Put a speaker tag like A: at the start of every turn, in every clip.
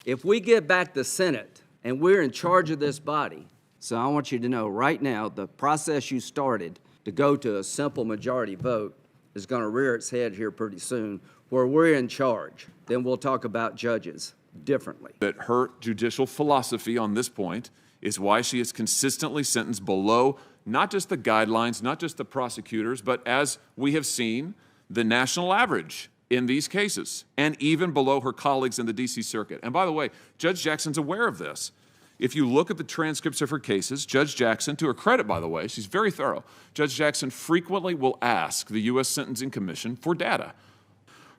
A: If we get back the Senate and we're in charge of this body, so I want you to know right now, the process you started to go to a simple majority vote is going to rear its head here pretty soon, where we're in charge. Then we'll talk about judges differently.
B: That her judicial philosophy on this point is why she is consistently sentenced below not just the guidelines, not just the prosecutors, but as we have seen, the national average in these cases, and even below her colleagues in the D.C. Circuit. And by the way, Judge Jackson's aware of this. If you look at the transcripts of her cases, Judge Jackson, to her credit, by the way, she's very thorough. Judge Jackson frequently will ask the U.S. Sentencing Commission for data.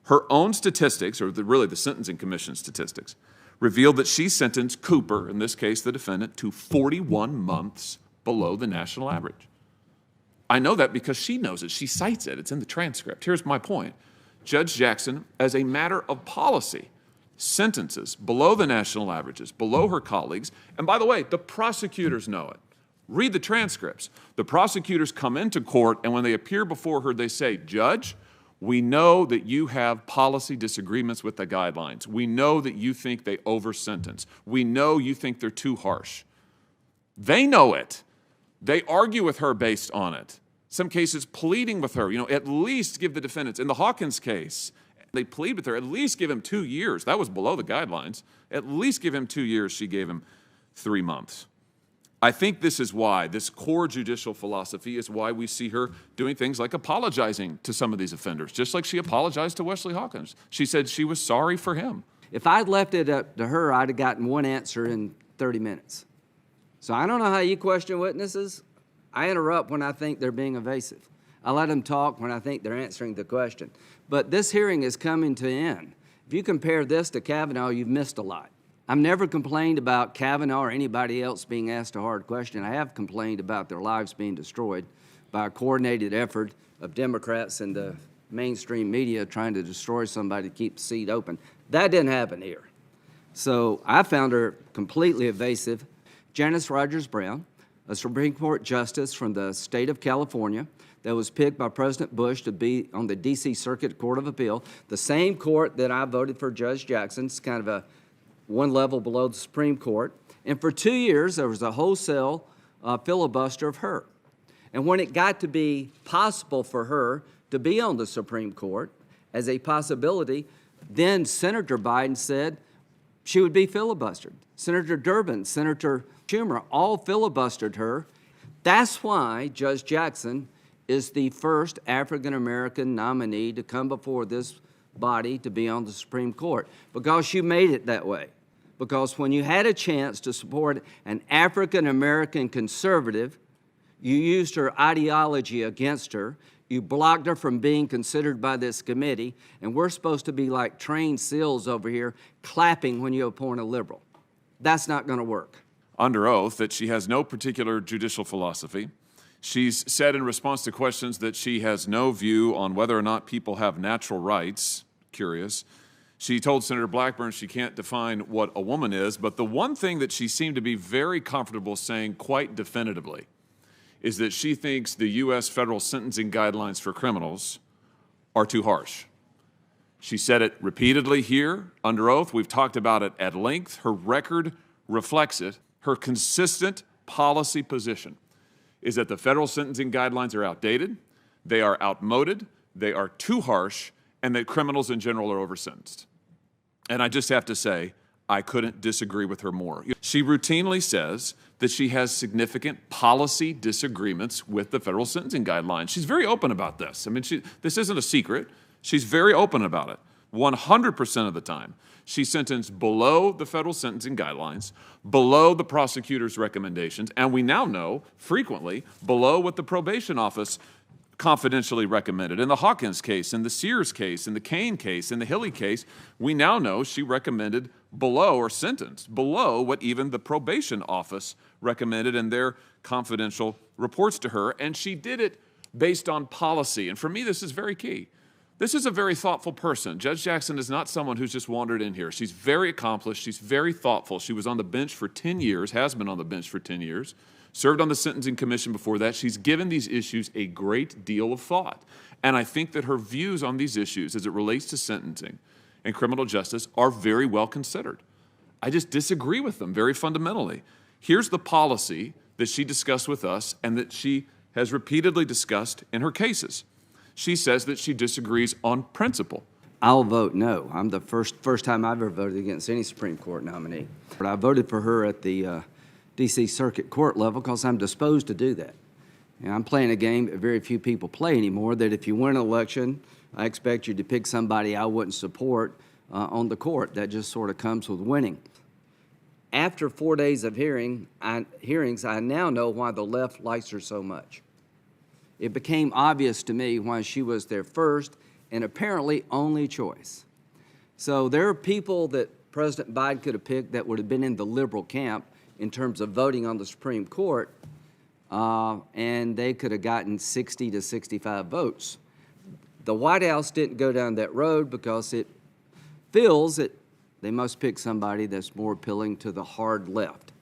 B: Her own statistics, or really the Sentencing Commission statistics, revealed that she sentenced Cooper, in this case the defendant, to 41 months below the national average. I know that because she knows it. She cites it. It's in the transcript. Here's my point. Judge Jackson, as a matter of policy, sentences below the national averages, below her colleagues. And by the way, the prosecutors know it. Read the transcripts. The prosecutors come into court, and when they appear before her, they say, "Judge, we know that you have policy disagreements with the guidelines. We know that you think they over-sentence. We know you think they're too harsh." They know it. They argue with her based on it. Some cases pleading with her, at least give the defendants. In the Hawkins case, they plead with her, at least give him 2 years. That was below the guidelines. At least give him 2 years. She gave him 3 months. I think this is why, this core judicial philosophy is why we see her doing things like apologizing to some of these offenders, just like she apologized to Wesley Hawkins. She said she was sorry for him.
A: If I'd left it up to her, I'd have gotten one answer in 30 minutes. So I don't know how you question witnesses. I interrupt when I think they're being evasive. I let them talk when I think they're answering the question. But this hearing is coming to an end. If you compare this to Kavanaugh, you've missed a lot. I've never complained about Kavanaugh or anybody else being asked a hard question. I have complained about their lives being destroyed by a coordinated effort of Democrats and the mainstream media trying to destroy somebody to keep the seat open. That didn't happen here. So I found her completely evasive. Janice Rogers Brown, a Supreme Court justice from the state of California that was picked by President Bush to be on the D.C. Circuit Court of Appeal, the same court that I voted for Judge Jackson. It's kind of a one level below the Supreme Court. And for 2 years, there was a wholesale filibuster of her. And when it got to be possible for her to be on the Supreme Court as a possibility, then Senator Biden said she would be filibustered. Senator Durbin, Senator Schumer, all filibustered her. That's why Judge Jackson is the first African-American nominee to come before this body to be on the Supreme Court, because you made it that way. Because when you had a chance to support an African-American conservative, you used her ideology against her. You blocked her from being considered by this committee, and we're supposed to be like trained seals over here clapping when you appoint a liberal. That's not going to work.
B: Under oath that she has no particular judicial philosophy. She's said in response to questions that she has no view on whether or not people have natural rights. Curious. She told Senator Blackburn she can't define what a woman is, but the one thing that she seemed to be very comfortable saying quite definitively is that she thinks the U.S. federal sentencing guidelines for criminals are too harsh. She said it repeatedly here under oath. We've talked about it at length. Her record reflects it. Her consistent policy position is that the federal sentencing guidelines are outdated, they are outmoded, they are too harsh, and that criminals in general are over-sentenced. And I just have to say, I couldn't disagree with her more. She routinely says that she has significant policy disagreements with the federal sentencing guidelines. She's very open about this. I mean, this isn't a secret. She's very open about it. 100% of the time, she sentenced below the federal sentencing guidelines, below the prosecutor's recommendations, and we now know, frequently, below what the probation office confidentially recommended. In the Hawkins case, in the Sears case, in the Kane case, in the Hilly case, we now know she recommended below or sentenced below what even the probation office recommended in their confidential reports to her, and she did it based on policy. And for me, this is very key. This is a very thoughtful person. Judge Jackson is not someone who's just wandered in here. She's very accomplished. She's very thoughtful. She was on the bench for 10 years, has been on the bench for 10 years, served on the Sentencing Commission before that. She's given these issues a great deal of thought. And I think that her views on these issues as it relates to sentencing and criminal justice are very well considered. I just disagree with them very fundamentally. Here's the policy that she discussed with us and that she has repeatedly discussed in her cases. She says that she disagrees on principle.
A: I'll vote no. I'm the first time I've ever voted against any Supreme Court nominee. But I voted for her at the D.C. Circuit Court level because I'm disposed to do that. And I'm playing a game that very few people play anymore, that if you win an election, I expect you to pick somebody I wouldn't support on the court. That just sort of comes with winning. After 4 days of hearings, I now know why the left likes her so much. It became obvious to me why she was their first and apparently only choice. So there are people that President Biden could have picked that would have been in the liberal camp in terms of voting on the Supreme Court, and they could have gotten 60 to 65 votes. The White House didn't go down that road because it feels that they must pick somebody that's more appealing to the hard left.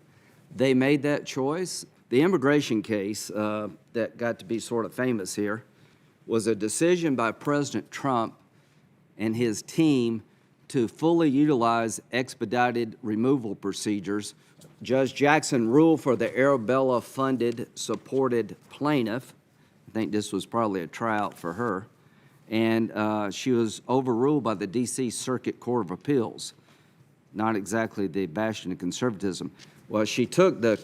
A: They made that choice. The immigration case that got to be sort of famous here was a decision by President Trump and his team to fully utilize expedited removal procedures. Judge Jackson ruled for the Arabella-funded, supported plaintiff. I think this was probably a tryout for her. And she was overruled by the D.C. Circuit Court of Appeals. Not exactly the bastion of conservatism. Well, she took the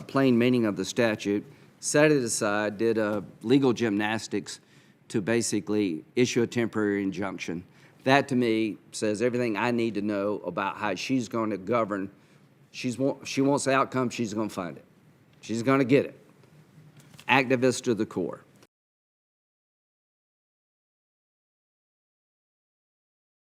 A: plain meaning of the statute, set it aside, did legal gymnastics to basically issue a temporary injunction. That, to me, says everything I need to know about how she's going to govern. She wants the outcome, she's going to find it. She's going to get it. Activist to the core.